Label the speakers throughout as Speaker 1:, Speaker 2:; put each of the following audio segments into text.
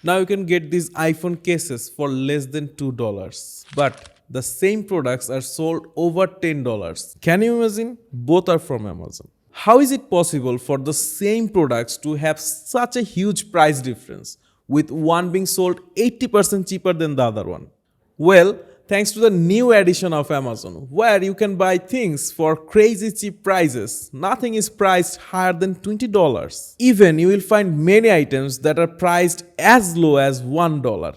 Speaker 1: Now you can get these iPhone cases for less than $2. But the same products are sold over $10. Can you imagine? Both are from Amazon. How is it possible for the same products to have such a huge price difference, with one being sold 80% cheaper than the other one? Well, thanks to the new edition of Amazon, where you can buy things for crazy cheap prices. Nothing is priced higher than $20. Even you will find many items that are priced as low as $1.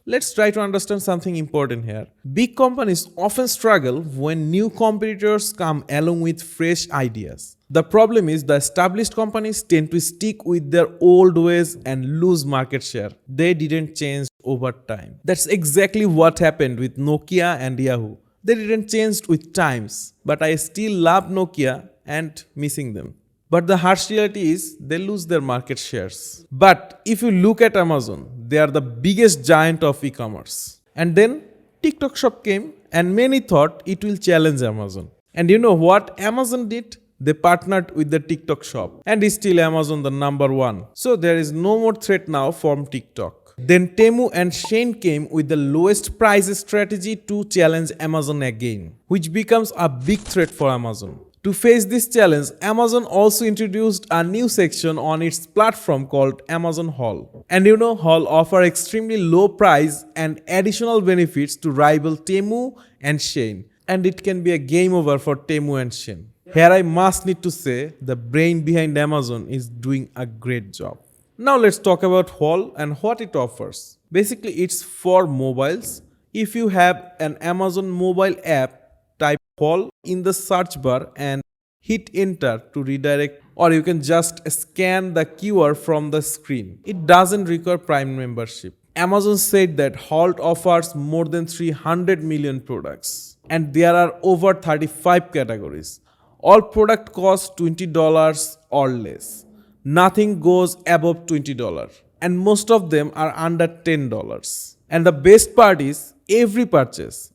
Speaker 1: Let's try to understand something important here. Big companies often struggle when new competitors come along with fresh ideas. The problem is the established companies tend to stick with their old ways and lose market share. They didn't change over time. That's exactly what happened with Nokia and Yahoo. They didn't change with times, but I still love Nokia and missing them. But the harsh reality is they lose their market shares. But if you look at Amazon, they are the biggest giant of e-commerce. And then TikTok Shop came and many thought it will challenge Amazon. And you know what Amazon did? They partnered with the TikTok Shop and is still Amazon the number one. So there is no more threat now from TikTok. Then Temu and Shein came with the lowest price strategy to challenge Amazon again, which becomes a big threat for Amazon. To face this challenge, Amazon also introduced a new section on its platform called Amazon Haul. And you know, Haul offer extremely low price and additional benefits to rival Temu and Shein. And it can be a game over for Temu and Shein. Here I must need to say, the brain behind Amazon is doing a great job. Now let's talk about Haul and what it offers. Basically, it's for mobiles. If you have an Amazon mobile app, type Haul in the search bar and hit enter to redirect, or you can just scan the QR from the screen. It doesn't require Prime membership. Amazon said that Haul offers more than 300 million products and there are over 35 categories. All product cost $20 or less. Nothing goes above $20 and most of them are under $10. And the best part is every purchase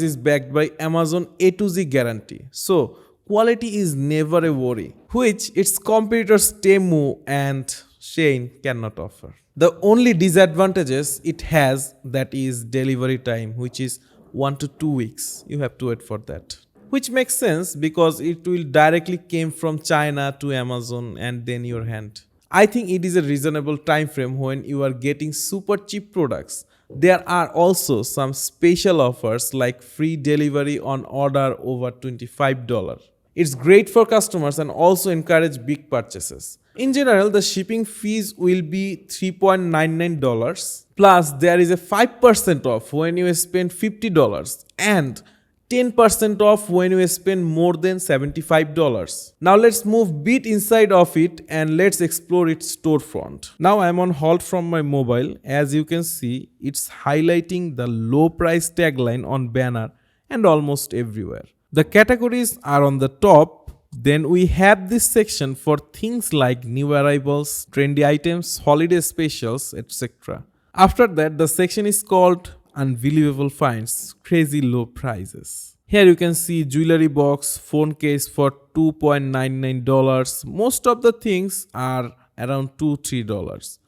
Speaker 1: is backed by Amazon A to Z guarantee. So quality is never a worry, which its competitors Temu and Shein cannot offer. The only disadvantages it has, that is delivery time, which is 1 to 2 weeks. You have to wait for that. Which makes sense because it will directly came from China to Amazon and then your hand. I think it is a reasonable time frame when you are getting super cheap products. There are also some special offers like free delivery on order over $25. It's great for customers and also encourage big purchases. In general, the shipping fees will be $3.99. Plus, there is a 5% off when you spend $50 and 10% off when you spend more than $75. Now let's move bit inside of it and let's explore its storefront. Now I'm on hold from my mobile. As you can see, it's highlighting the low price tagline on banner and almost everywhere. The categories are on the top. Then we have this section for things like new arrivals, trendy items, holiday specials, etc. After that, the section is called Unbelievable Finds, Crazy Low Prices. Here you can see jewelry box, phone case for $2.99. Most of the things are around $2-3.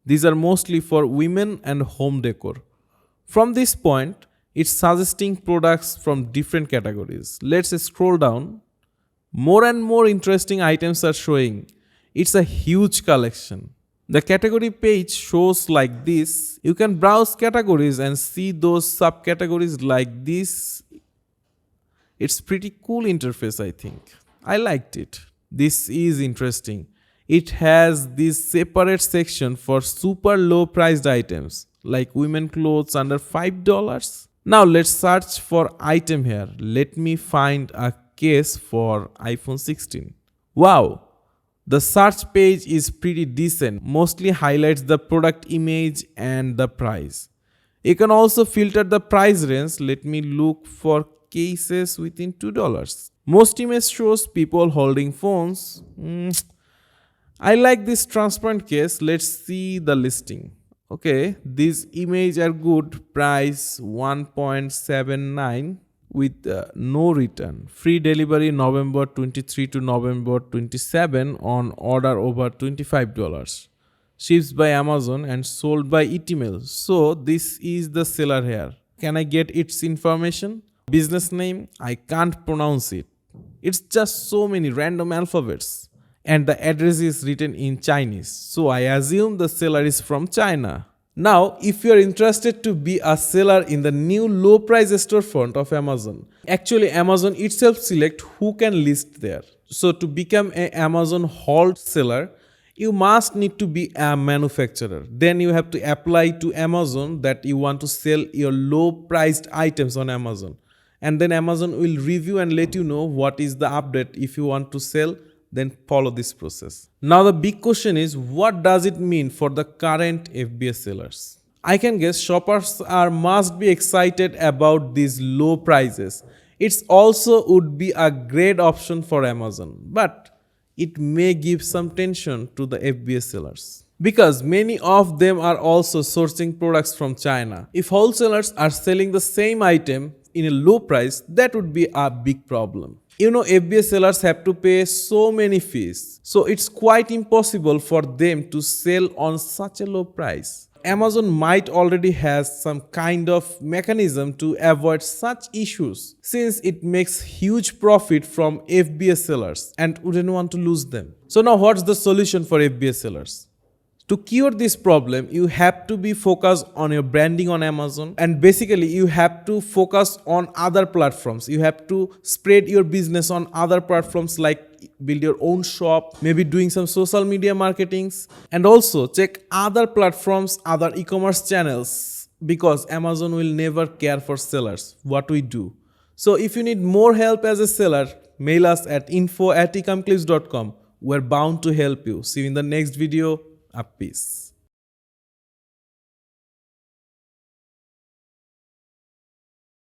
Speaker 1: These are mostly for women and home decor. From this point, it's suggesting products from different categories. Let's scroll down. More and more interesting items are showing. It's a huge collection. The category page shows like this. You can browse categories and see those subcategories like this. It's pretty cool interface, I think. I liked it. This is interesting. It has this separate section for super low priced items like women clothes under $5. Now let's search for item here. Let me find a case for iPhone 16. Wow! The search page is pretty decent, mostly highlights the product image and the price. You can also filter the price range. Let me look for cases within $2. Most image shows people holding phones. I like this transparent case. Let's see the listing. Okay, these images are good. Price $1.79. with no return. Free delivery November 23 to November 27 on order over $25. Shipped by Amazon and sold by Email. So this is the seller here. Can I get its information? Business name? I can't pronounce it. It's just so many random alphabets. And the address is written in Chinese. So I assume the seller is from China. Now, if you are interested to be a seller in the new low price storefront of Amazon, actually Amazon itself select who can list there. So to become an Amazon halt seller, you must need to be a manufacturer. Then you have to apply to Amazon that you want to sell your low priced items on Amazon. And then Amazon will review and let you know what is the update. If you want to sell, then follow this process. Now the big question is, what does it mean for the current FBA sellers? I can guess shoppers must be excited about these low prices. It also would be a great option for Amazon, but it may give some tension to the FBA sellers, because many of them are also sourcing products from China. If wholesalers are selling the same item in a low price, that would be a big problem. FBA sellers have to pay so many fees, so it's quite impossible for them to sell on such a low price. Amazon might already has some kind of mechanism to avoid such issues, since it makes huge profit from FBA sellers and wouldn't want to lose them. So now what's the solution for FBA sellers? To cure this problem, you have to be focused on your branding on Amazon, and basically you have to focus on other platforms. You have to spread your business on other platforms, like build your own shop, maybe doing some social media marketings, and also check other platforms, other e-commerce channels, because Amazon will never care for sellers, what we do. So if you need more help as a seller, mail us at info@ecomclips.com. We're bound to help you. See you in the next video. A peace.